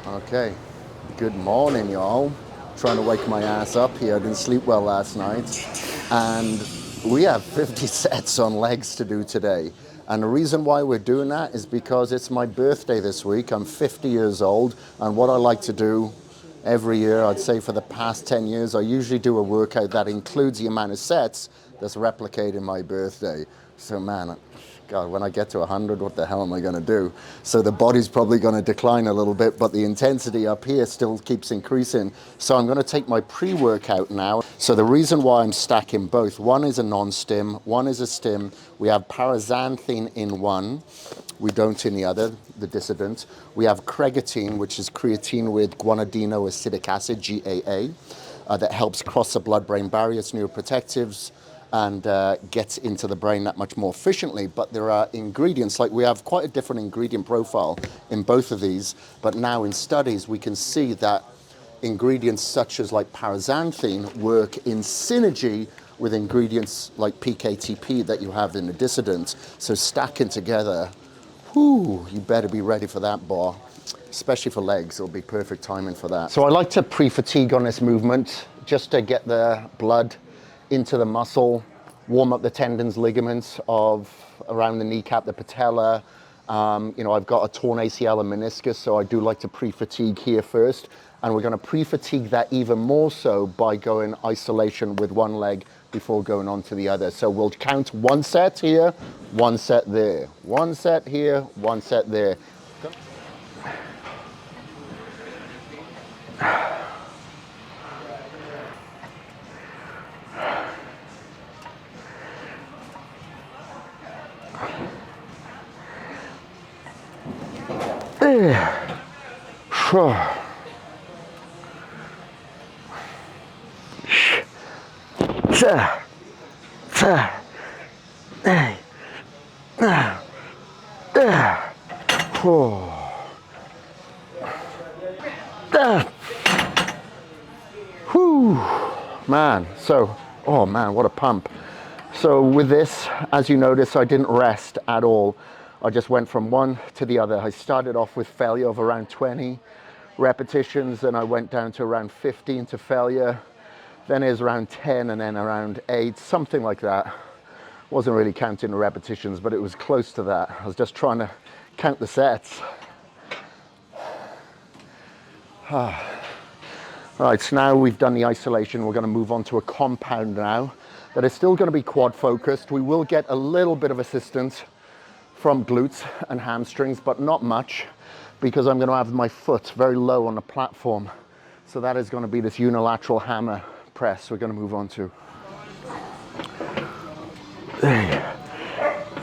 Okay, good morning, y'all. Trying to wake my ass up here. I didn't sleep well last night. And we have 50 sets on legs to do today. And the reason why we're doing that is because it's my birthday this week. I'm 50 years old. And what I like to do every year, I'd say for the past 10 years, I usually do a workout that includes the amount of sets that's replicating my birthday. So man, God, when I get to 100, what the hell am I going to do? So the body's probably going to decline a little bit, but the intensity up here still keeps increasing. So I'm going to take my pre-workout now. So the reason why I'm stacking both, one is a non-stim, one is a stim. We have paraxanthine in one. We don't in the other, the dissident. We have cregatine, which is creatine with guanidinoacidic acid, GAA, that helps cross the blood-brain barrier. It's neuroprotectives and gets into the brain that much more efficiently. But there are ingredients, like we have quite a different ingredient profile in both of these, but now in studies we can see that ingredients such as like paraxanthine work in synergy with ingredients like PKTP that you have in the dissident. So stacking together, whoo, you better be ready for that bar. Especially for legs, it'll be perfect timing for that. So I like to pre-fatigue on this movement just to get the blood into the muscle, warm up the tendons, ligaments of around the kneecap, the patella. I've got a torn ACL and meniscus, so I do like to pre-fatigue here first. And we're going to pre-fatigue that even more so by going isolation with one leg before going on to the other. So we'll count one set here, one set there, one set here, one set there. Man, oh man, what a pump. So with this, as you notice, I didn't rest at all. I just went from one to the other. I started off with failure of around 20 repetitions, then I went down to around 15 to failure. Then it was around 10 and then around 8, something like that. Wasn't really counting the repetitions, but it was close to that. I was just trying to count the sets. All right, so now we've done the isolation. We're going to move on to a compound now that is still going to be quad focused. We will get a little bit of assistance from glutes and hamstrings, but not much, because I'm going to have my foot very low on the platform. So that is going to be this unilateral hammer press we're going to move on to.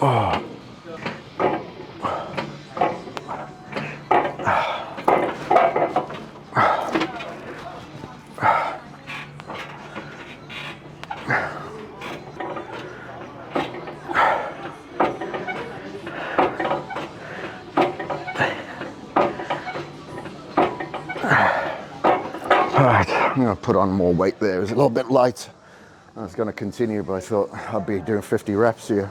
Oh. I'm going to put on more weight there. It was a little bit light. I was going to continue, but I thought I'd be doing 50 reps here.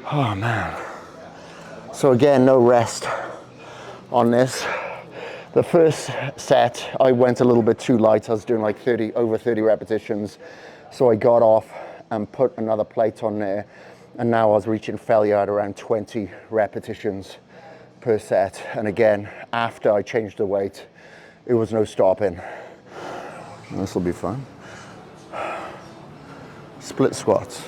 Oh man. So again, no rest on this. The first set, I went a little bit too light. I was doing like over 30 repetitions. So I got off and put another plate on there. And now I was reaching failure at around 20 repetitions per set. And again, after I changed the weight, it was no stopping. This will be fun. Split squats.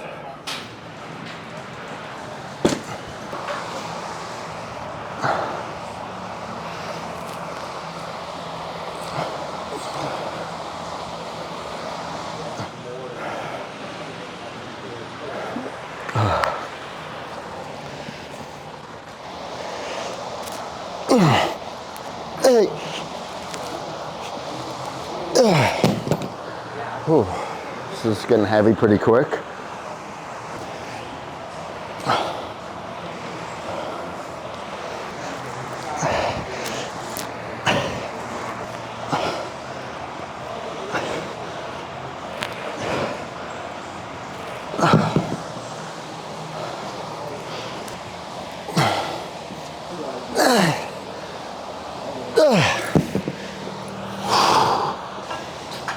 Whew. This is getting heavy pretty quick.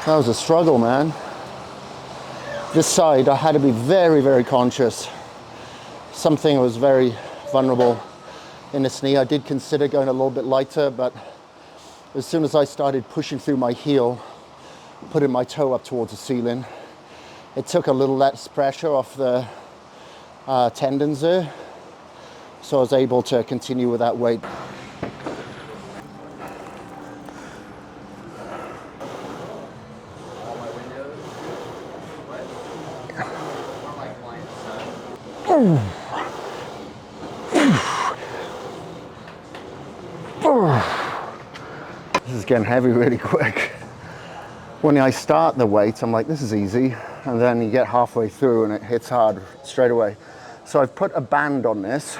That was a struggle, man. This side, I had to be very, very conscious. Something was very vulnerable in this knee. I did consider going a little bit lighter, but as soon as I started pushing through my heel, putting my toe up towards the ceiling, it took a little less pressure off the tendons there. So I was able to continue with that weight. This is getting heavy really quick. When I start the weight, I'm like, this is easy. And then you get halfway through and it hits hard straight away. So I've put a band on this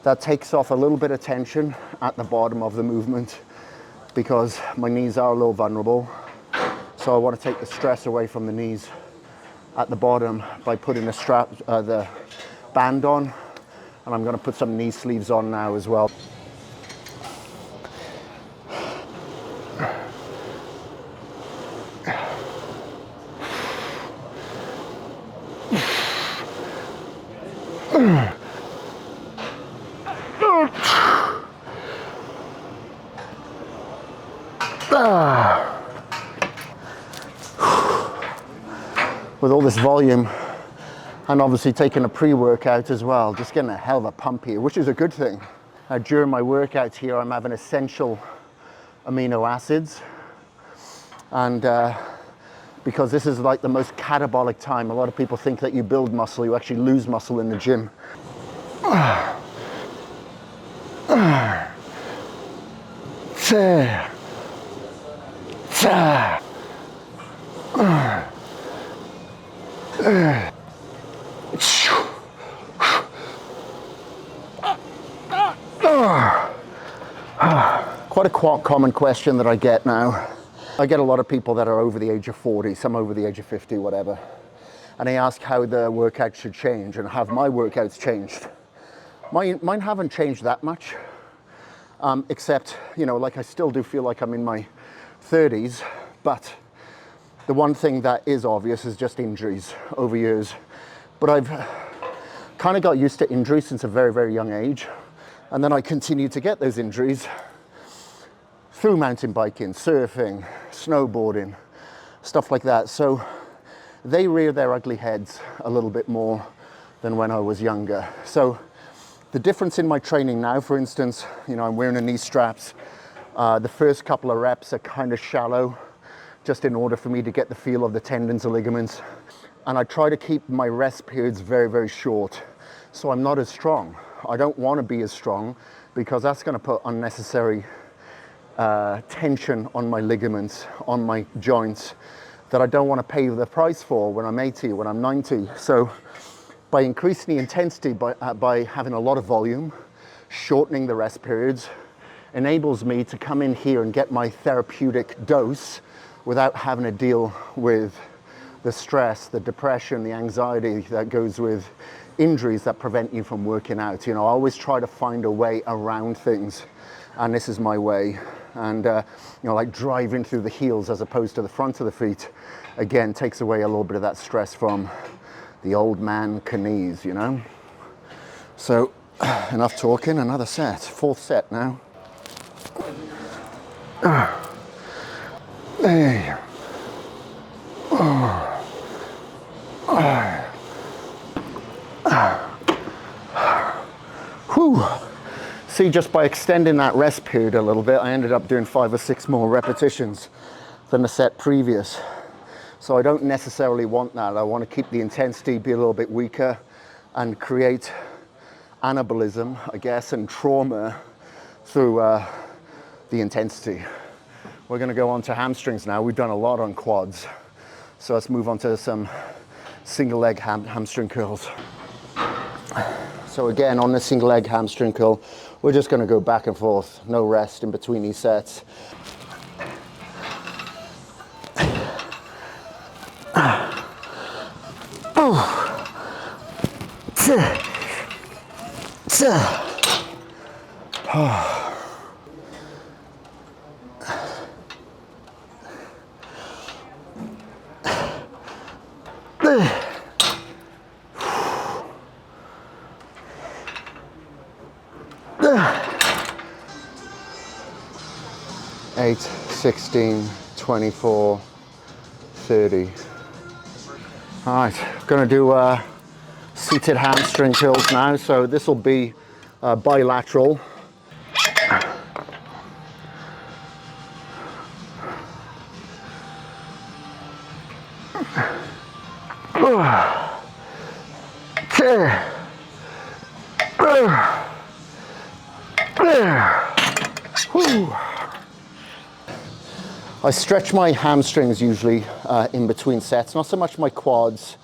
that takes off a little bit of tension at the bottom of the movement because my knees are a little vulnerable. So I want to take the stress away from the knees at the bottom by putting the band on. And I'm going to put some knee sleeves on now as well. With all this volume and obviously taking a pre-workout as well, just getting a hell of a pump here, which is a good thing. During my workouts here, I'm having essential amino acids, and because this is like the most catabolic time. A lot of people think that you build muscle, you actually lose muscle in the gym. Quite a common question that I get now. I get a lot of people that are over the age of 40, some over the age of 50, whatever. And they ask how the workout should change and have my workouts changed. Mine haven't changed that much, except, you know, like I still do feel like I'm in my 30s, but the one thing that is obvious is just injuries over years. But I've kind of got used to injuries since a very, very young age. And then I continue to get those injuries through mountain biking, surfing, snowboarding, stuff like that. So they rear their ugly heads a little bit more than when I was younger. So the difference in my training now, for instance, you know, I'm wearing a knee straps. The first couple of reps are kind of shallow, just in order for me to get the feel of the tendons and ligaments. And I try to keep my rest periods very, very short. So I'm not as strong. I don't want to be as strong because that's going to put unnecessary tension on my ligaments, on my joints, that I don't want to pay the price for when I'm 80, when I'm 90. So by increasing the intensity, by having a lot of volume, shortening the rest periods, enables me to come in here and get my therapeutic dose without having to deal with the stress, the depression, the anxiety that goes with injuries that prevent you from working out. You know, I always try to find a way around things, and this is my way. And you know, like driving through the heels as opposed to the front of the feet, again, takes away a little bit of that stress from the old man knees, you know. So enough talking, another set, fourth set now. Hey. Whew. See, just by extending that rest period a little bit, I ended up doing 5 or 6 more repetitions than the set previous. So I don't necessarily want that. I want to keep the intensity, be a little bit weaker, and create anabolism, I guess, and trauma through the intensity. We're going to go on to hamstrings now. We've done a lot on quads. So let's move on to some single leg hamstring curls. So again, on the single leg hamstring curl, we're just going to go back and forth, no rest in between these sets. Eight, 16, 24, 30. All right, gonna do seated hamstring curls now. So this will be bilateral. I stretch my hamstrings usually in between sets, not so much my quads.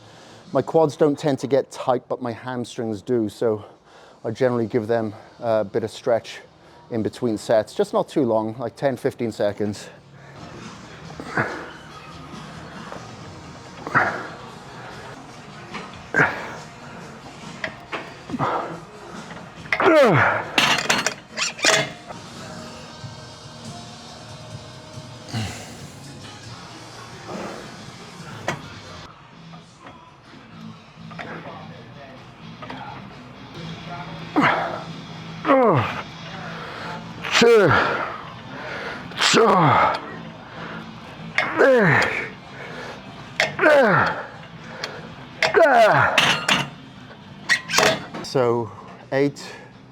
My quads don't tend to get tight, but my hamstrings do, so I generally give them a bit of stretch in between sets, just not too long, like 10-15 seconds. So 8,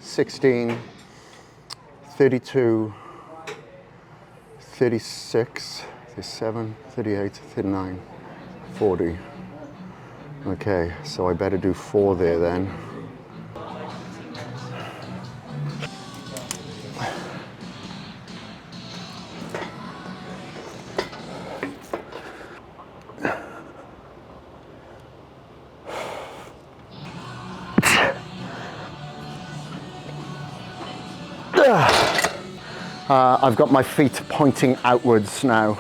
16, 32, 36, 37, 38, 39, 40. Okay, so I better do 4 there then. I've got my feet pointing outwards now,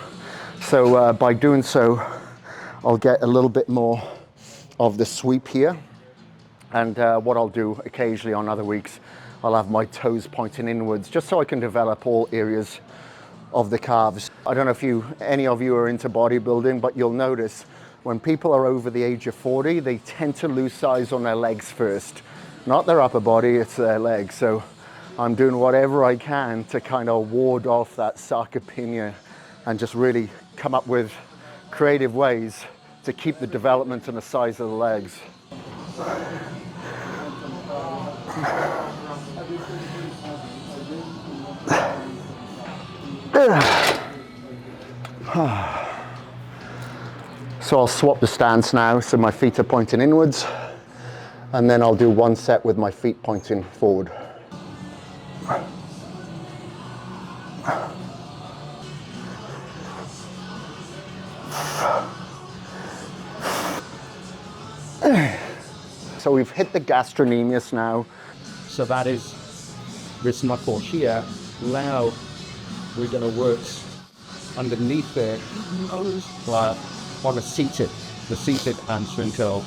so by doing so I'll get a little bit more of the sweep here, and what I'll do occasionally on other weeks, I'll have my toes pointing inwards just so I can develop all areas of the calves. I don't know if any of you are into bodybuilding, but you'll notice when people are over the age of 40, they tend to lose size on their legs first, not their upper body, it's their legs. So I'm doing whatever I can to kind of ward off that sarcopenia and just really come up with creative ways to keep the development and the size of the legs. So I'll swap the stance now, so my feet are pointing inwards, and then I'll do one set with my feet pointing forward. So we've hit the gastrocnemius now. So that is this knuckle here. Now we're going to work underneath it on the seated hamstring curl.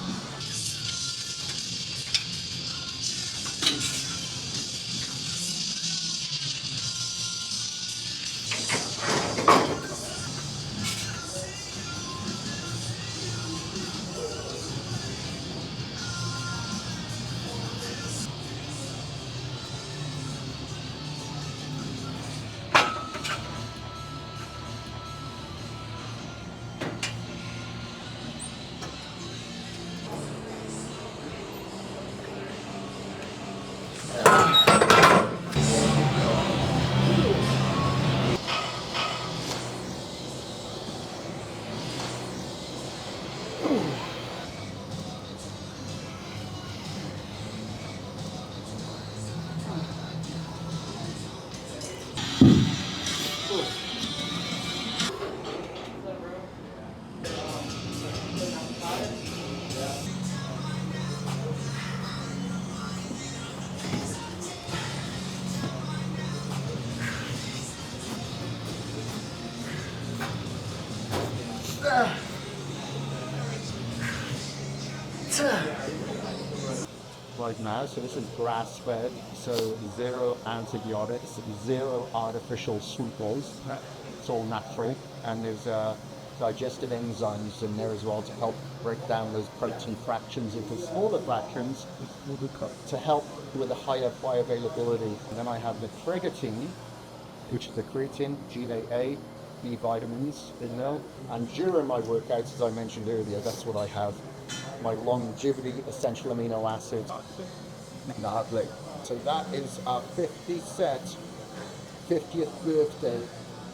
right now. So this is grass-fed, so 0 antibiotics, 0 artificial sweeteners. It's all natural, and there's digestive enzymes in there as well to help break down those protein fractions into smaller fractions to help with a higher bioavailability. And then I have the creatine, which is the creatine, GAA, B vitamins in there. And during my workouts, as I mentioned earlier, that's what I have. My longevity essential amino acids. Lovely. So that is our 50th birthday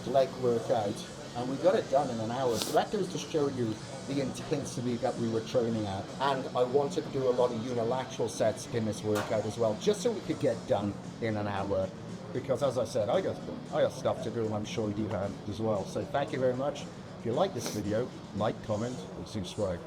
leg workout. And we got it done in an hour. So that goes to show you the intensity that we were training at. And I wanted to do a lot of unilateral sets in this workout as well, just so we could get done in an hour. Because as I said, I got stuff to do, and I'm sure you have as well. So thank you very much. If you like this video, like, comment, and subscribe.